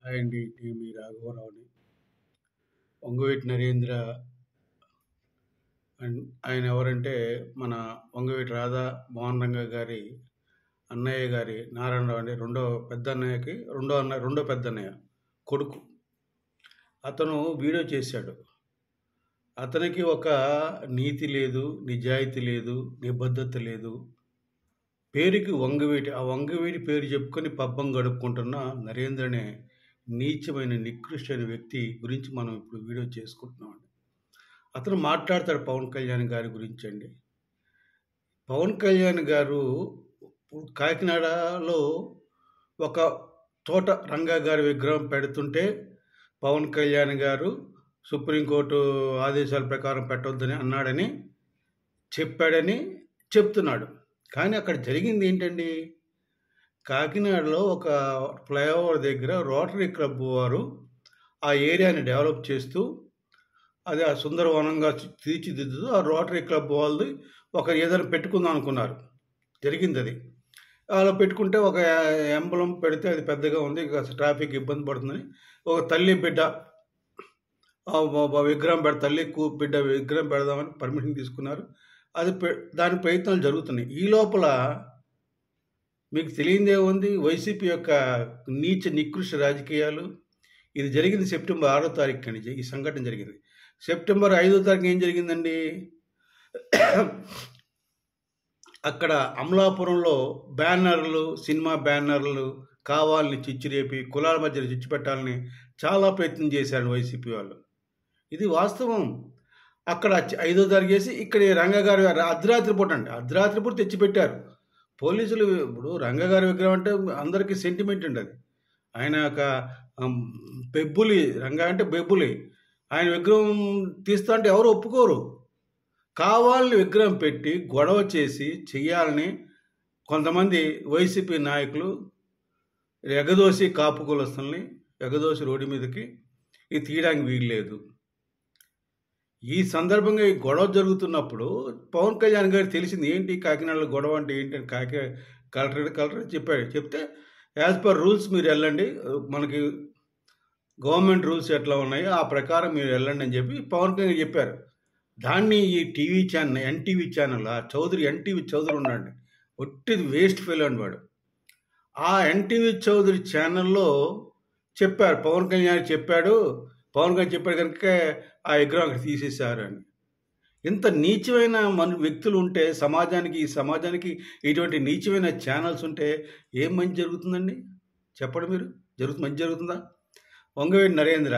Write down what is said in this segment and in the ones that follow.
Hi అండి. నేను మీ రాఘవరావుని. Vangaveeti Narendra and ఆయన ఎవరంటే మన వంగవీటి రాధా మోహన్ రంగా గారి అన్నయ్య గారి నారాయణరావు అండి. రెండో పెద్దన్నయ్యకి రెండో పెద్దన్నయ్య కొడుకు. అతను వీడియో చేశాడు. అతనికి ఒక నీతి లేదు, నిజాయితీ లేదు, నిబద్ధత లేదు. పేరుకి వంగవీటి. ఆ వంగవీటి పేరు చెప్పుకొని పబ్బం గడుపుకుంటున్న నరేంద్ర అనే నీచమైన నికృష్టమైన వ్యక్తి గురించి మనం ఇప్పుడు వీడియో చేసుకుంటున్నామండి. అతను మాట్లాడతాడు పవన్ కళ్యాణ్ గారి గురించి అండి. పవన్ కళ్యాణ్ గారు కాకినాడలో ఒక చోట రంగా గారి విగ్రహం పెడుతుంటే పవన్ కళ్యాణ్ గారు సుప్రీంకోర్టు ఆదేశాల ప్రకారం పెట్టొద్దని అన్నాడని చెప్పాడని చెప్తున్నాడు. కానీ అక్కడ జరిగింది ఏంటండి? కాకినాడలో ఒక ఫ్లైఓవర్ దగ్గర రోటరీ క్లబ్ వారు ఆ ఏరియాని డెవలప్ చేస్తూ అది ఆ సుందరవనంగా తీర్చిదిద్దుతూ ఆ రోటరీ క్లబ్ వాళ్ళది ఒక ఏదైనా పెట్టుకుందాం అనుకున్నారు. జరిగింది అది. అలా పెట్టుకుంటే ఒక ఎంబలం పెడితే అది పెద్దగా ఉంది, ట్రాఫిక్ ఇబ్బంది పడుతుందని ఒక తల్లి బిడ్డ విగ్రహం తల్లి బిడ్డ విగ్రహం పెడదామని పర్మిషన్ తీసుకున్నారు. అది దాని ప్రయత్నాలు జరుగుతున్నాయి. ఈ లోపల మీకు తెలియదే ఉంది వైసీపీ యొక్క నీచ నికృష్ట రాజకీయాలు. ఇది జరిగింది సెప్టెంబర్ 6వ తారీఖు అండి. ఈ సంఘటన జరిగింది. సెప్టెంబర్ 5వ తారీఖు ఏం జరిగిందండి? అక్కడ అమలాపురంలో బ్యానర్లు, సినిమా బ్యానర్లు కావాలని చిచ్చురేపి కులాల మధ్యలో చిచ్చు పెట్టాలని చాలా ప్రయత్నం చేశారు వైసీపీ వాళ్ళు. ఇది వాస్తవం. అక్కడ 5వ తారీఖు చేసి ఇక్కడ రంగగారి అర్ధరాత్రి పూట తెచ్చిపెట్టారు పోలీసులు. ఇప్పుడు రంగగారి విగ్రహం అంటే అందరికీ సెంటిమెంట్ అండి. అది ఆయన ఒక బెబ్బులి, రంగా అంటే బెబ్బులి. ఆయన విగ్రహం తీస్తా అంటే ఎవరు ఒప్పుకోరు. కావాలని విగ్రహం పెట్టి గొడవ చేసి చెయ్యాలని కొంతమంది వైసీపీ నాయకులు ఎగదోసి కాపు కులస్తుల్ని ఎగదోసి రోడ్డు మీదకి ఇది తీయడానికి వీల్లేదు. ఈ సందర్భంగా ఈ గొడవ జరుగుతున్నప్పుడు పవన్ కళ్యాణ్ గారికి తెలిసింది ఏంటి కాకినాడలో గొడవ అంటే ఏంటని కలెక్టర్ చెప్పాడు. చెప్తే యాజ్ పర్ రూల్స్ మీరు వెళ్ళండి, మనకి గవర్నమెంట్ రూల్స్ ఎట్లా ఉన్నాయో ఆ ప్రకారం మీరు వెళ్ళండి అని చెప్పి పవన్ కళ్యాణ్ చెప్పారు. దాన్ని ఈ TV channel NTV channel NTV Chowdary ఉన్నాడు, ఒట్టిది వేస్ట్ ఫెయిల్ అని వాడు. ఆ ఎన్టీవీ చౌదరి ఛానల్లో చెప్పారు, పవన్ కళ్యాణ్ చెప్పాడు కనుక ఆ విగ్రహం అక్కడ తీసేశారు అని. ఇంత నీచమైన వ్యక్తులు ఉంటే ఈ సమాజానికి ఇటువంటి నీచమైన ఛానల్స్ ఉంటే ఏం మంచి జరుగుతుందండి? చెప్పండి మీరు. మంచి జరుగుతుందా? వంగవీటి నరేంద్ర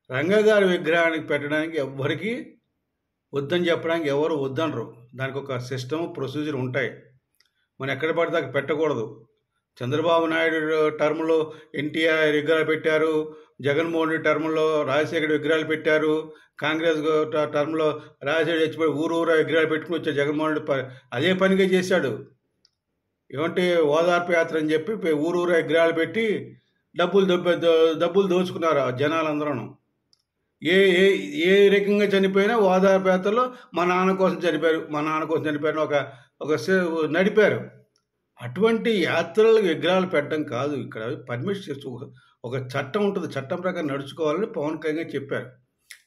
రంగా గారి విగ్రహానికి పెట్టడానికి ఎవ్వరికి వద్దని చెప్పడానికి ఎవరు వద్దనరు. దానికి ఒక సిస్టమ్ ప్రొసీజర్ ఉంటాయి. మనం ఎక్కడ పడితే అక్కడ పెట్టకూడదు. చంద్రబాబు నాయుడు టర్మ్లో ఎన్టీఆర్ విగ్రహాలు పెట్టారు, జగన్మోహన్ రెడ్డి టర్మ్లో రాజశేఖర్ విగ్రహాలు పెట్టారు, కాంగ్రెస్ టర్మ్లో రాజశేఖర్ చచ్చిపోయి ఊరూరా విగ్రహాలు పెట్టుకుని వచ్చే జగన్మోహన్ రెడ్డి అదే పనిగా చేశాడు. ఏమంటే ఓదార్పు యాత్ర అని చెప్పి ఊరూరా విగ్రహాలు పెట్టి డబ్బులు దోచుకున్నారు జనాలందరూ. ఏ రకంగా చనిపోయినా ఓదార్పు యాత్రలో మా నాన్న కోసం చనిపోయారు ఒక నడిపారు. అటువంటి యాత్రలకు విగ్రహాలు పెట్టడం కాదు, ఇక్కడ పర్మిషన్ ఒక చట్టం ఉంటుంది, చట్టం ప్రకారం నడుచుకోవాలని పవన్ కళ్యాణ్ చెప్పారు.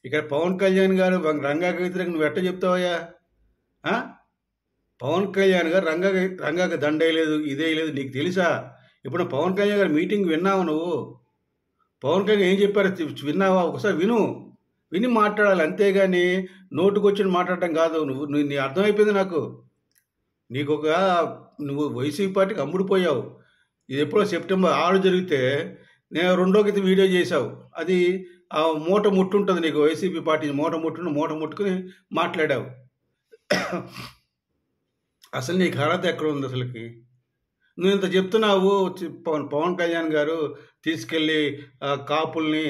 ఇక్కడ పవన్ కళ్యాణ్ గారు రంగాకి వ్యతిరేకంగా నువ్వు ఎట్ట చెప్తావయ్యా? పవన్ కళ్యాణ్ గారు రంగాకి దండేయలేదు, ఇదేయలేదు, నీకు తెలుసా? ఇప్పుడు పవన్ కళ్యాణ్ గారు మీటింగ్ విన్నావు నువ్వు? పవన్ కళ్యాణ్ ఏం చెప్పారు విన్నావా? ఒకసారి విని మాట్లాడాలి, అంతేగాని నోటుకొచ్చి మాట్లాడటం కాదు. నీ అర్థమైపోయింది నాకు. నువ్వు వైసీపీ పార్టీకి అమ్ముడుపోయావు. ఇది ఎప్పుడో సెప్టెంబర్ 6 జరిగితే నేను 2వ గీత వీడియో చేశావు. అది ఆ మూట ముట్టుంటుంది నీకు, వైసీపీ పార్టీ మూట ముట్టుకుని మాట్లాడావు. అసలు నీకు అర్హత ఎక్కడ ఉంది అసలుకి? నువ్వు ఇంత చెప్తున్నావు పవన్ కళ్యాణ్ గారు తీసుకెళ్ళి కాపుల్ని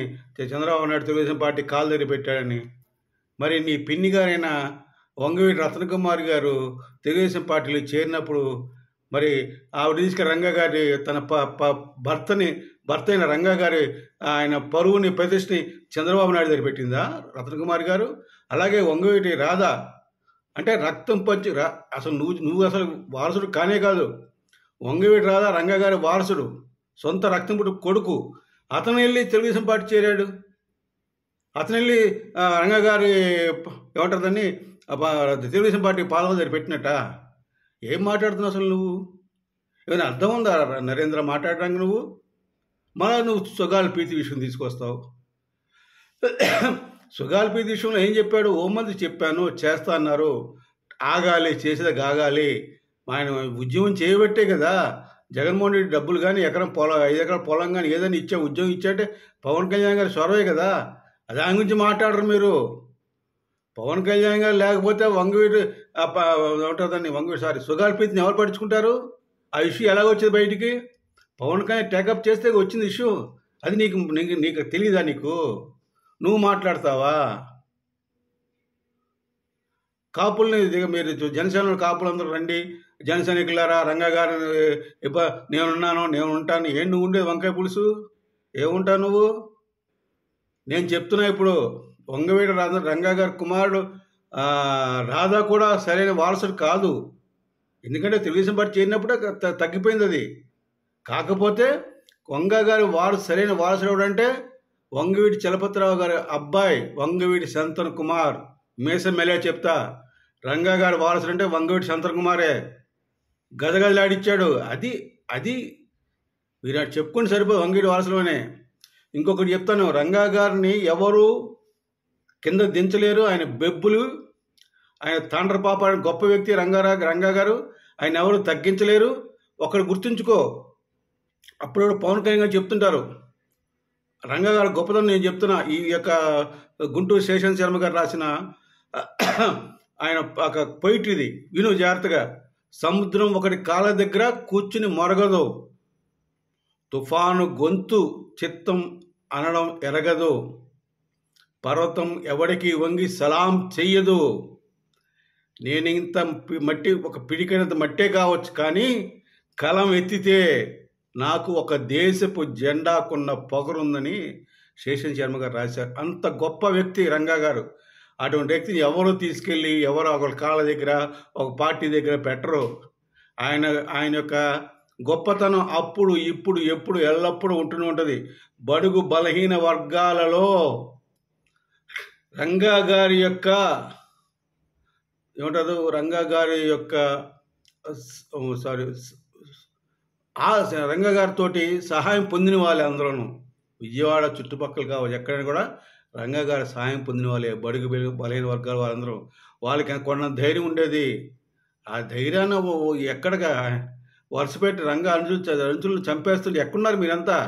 చంద్రబాబు నాయుడు తెలుగుదేశం పార్టీ కాలు దగ్గర పెట్టాడని. మరి నీ పిన్ని గారైన వంగవీటి రత్నకుమార్ గారు తెలుగుదేశం పార్టీలో చేరినప్పుడు మరి ఆవిడ తీసుకెళ్ళి రంగా గారి తన భర్త అయిన రంగా గారి ఆయన పరువుని ప్రతిష్టని చంద్రబాబు నాయుడు దగ్గర పెట్టిందా రత్నకుమార్ గారు? అలాగే వంగవీటి రాధా అంటే రక్తం పంచి అసలు నువ్వు అసలు వారసుడు కానే కాదు. వంగవీటి రాధా రంగా గారి వారసుడు, సొంత రక్తం పుట్టు కొడుకు. అతను వెళ్ళి తెలుగుదేశం పార్టీ చేరాడు. అతను వెళ్ళి రంగా గారి ఏమంటారు దాన్ని తెలుగుదేశం పార్టీ పాదయాత్ర పెట్టినట్ట. ఏం మాట్లాడుతున్నావు అసలు నువ్వు? ఏమైనా అర్థం ఉందా నరేంద్ర మాట్లాడడానికి? మళ్ళా నువ్వు సుగాలి ప్రీతి విషయం తీసుకొస్తావు. సుగాలి ప్రీతి విషయంలో ఏం చెప్పాడు? మంది చెప్పాను, చేస్తా అన్నారు, ఆగాలి, చేసేది ఆగాలి. ఆయన ఉద్యమం చేయబట్టే కదా జగన్మోహన్ రెడ్డి డబ్బులు కానీ ఎకరం పొలం 5 ఎకరాల పొలం కానీ ఏదైనా ఉద్యోగం ఇచ్చాటే పవన్ కళ్యాణ్ గారి చొరవే కదా. దాని గురించి మాట్లాడరు మీరు. పవన్ కళ్యాణ్ గారు లేకపోతే వంగవీటి ఉంటుందని సుగాలి ప్రీతిని ఎవరు పట్టించుకుంటారు? ఆ ఇష్యూ ఎలా వచ్చేది బయటికి? పవన్ కళ్యాణ్ టేకప్ చేస్తే వచ్చింది ఇష్యూ. అది నీకు నీకు నీకు తెలియదా? నువ్వు మాట్లాడతావా? కాపుల్ని మీరు జనసేన కాపులందరూ రండి, జన సైనికులారా, రంగా గారు నేనున్నాను, నేను ఉంటాను. ఏం నువ్వు ఉండేది వంకాయ పులుసు? ఏముంటావు నువ్వు? నేను చెప్తున్నా ఇప్పుడు, వంగవీటి రంగా గారి కుమారుడు రాధా కూడా సరైన వారసుడు కాదు. ఎందుకంటే తెలుగుదేశం పార్టీ చేరినప్పుడే తగ్గిపోయింది అది. కాకపోతే వంగ గారి సరైన వారసుడు ఎవడంటే వంగవీటి చలపతిరావు గారి అబ్బాయి వంగవీటి శంతన్ కుమార్. మేసం మెలే చెప్తా, రంగా గారి వారసుడు అంటే వంగవీటి శంతన్ కుమారే. గదగదలాడిచ్చాడు. అది మీరు చెప్పుకుని సరిపోదు వంగవీటి వారసులోనే. ఇంకొకటి చెప్తాను, రంగా గారిని ఎవరు కింద దించలేరు. ఆయన బెబ్బులు, ఆయన తాండ్ర పాప గొప్ప వ్యక్తి రంగా గారు. ఆయన ఎవరు తగ్గించలేరు. ఒకటి గుర్తుంచుకో, అప్పుడు పవన్ కళ్యాణ్ గారు చెప్తుంటారు రంగా గారు గొప్పదని. నేను చెప్తున్నా, ఈ యొక్క గుంటూరు శేషన్ శర్మ గారు రాసిన ఆయన ఒక పొయిట్రీది విను జాగ్రత్తగా. సముద్రం ఒకటి కాళ్ళ దగ్గర కూర్చుని మొరగదు, తుఫాను గొంతు చిత్తం అనడం ఎరగదు, పర్వతం ఎవడికి వంగి సలాం చెయ్యదు. నేనింత మట్టి, ఒక పిడికినంత మట్టే కావచ్చు, కానీ కలం ఎత్తితే నాకు ఒక దేశపు జెండాకున్న పొగరుందని శేషన్ శర్మ గారు రాశారు. అంత గొప్ప వ్యక్తి రంగా గారు. అటువంటి వ్యక్తిని ఎవరో తీసుకెళ్ళి ఎవరో ఒకరి కాళ్ళ దగ్గర, ఒక పార్టీ దగ్గర పెట్టరు. ఆయన యొక్క గొప్పతనం అప్పుడు, ఇప్పుడు, ఎప్పుడు, ఎల్లప్పుడూ ఉంటూనే ఉంటుంది. బడుగు బలహీన వర్గాలలో రంగా గారి యొక్క ఏమంటారు, రంగా గారి యొక్క రంగా గారితో సహాయం పొందిన వాళ్ళే అందరూ. విజయవాడ చుట్టుపక్కల కావచ్చు, ఎక్కడైనా కూడా రంగా గారి సహాయం పొందిన వాళ్ళే బడుగు బలహీన వర్గాల వాళ్ళందరూ. వాళ్ళకి కొన్న ధైర్యం ఉండేది. ఆ ధైర్యాన్ని ఎక్కడగా వరుసపెట్టి రంగా అంచులను చంపేస్తుంటే ఎక్కడున్నారు మీరంతా?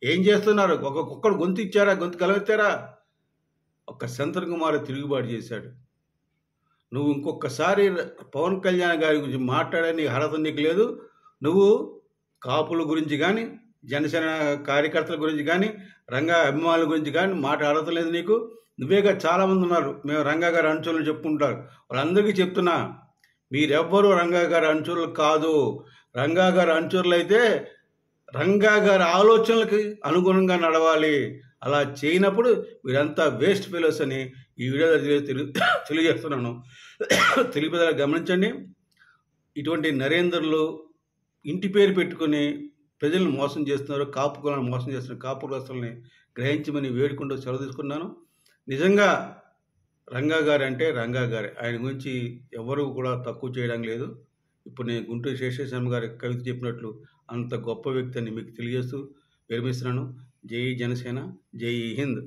ఏం చేస్తున్నారు? ఒక్కడు గొంతు ఇచ్చారా? గొంతు కలవెత్తారా? ఒక్క శంతన్ కుమార్ తిరుగుబాటు చేశాడు. నువ్వు ఇంకొకసారి పవన్ కళ్యాణ్ గారి గురించి మాట్లాడని అర్హత నీకు లేదు. నువ్వు కాపుల గురించి కానీ, జనసేన కార్యకర్తల గురించి కానీ, రంగా అభిమానుల గురించి కానీ మాట్లాడటం లేదు నీకు. నువ్వేగా చాలామంది ఉన్నారు, మేము రంగా గారి అనుచరులు చెప్పుకుంటారు. వాళ్ళందరికీ చెప్తున్నా, మీరెవ్వరూ రంగా గారి అనుచరులు కాదు. రంగా గారి అనుచరులు అయితే రంగా గారి ఆలోచనలకి అనుగుణంగా నడవాలి. అలా చేయనప్పుడు మీరంతా వేస్ట్ ఫెలోస్ అని ఈ వీడియో తెలియజేస్తున్నాను. తెలుగు ప్రజలు గమనించండి. ఇటువంటి నరేంద్రులు ఇంటి పేరు పెట్టుకుని ప్రజలను మోసం చేస్తున్నారు, కాపు కులాలను మోసం చేస్తున్నారు. కాపు కులస్తుల్ని గ్రహించమని వేడుకుంటూ సెలవు తీసుకున్నాను. నిజంగా రంగా గారు అంటే రంగా గారే. ఆయన గురించి ఎవరు కూడా తక్కువ చేయడం లేదు. ఇప్పుడు నేను గుంటూరు శేషశర్మ గారి కవిత చెప్పినట్లు అంత గొప్ప వ్యక్తి అని మీకు తెలియజేస్తూ విరమిస్తున్నాను. జై జనసేన, జై హింద్.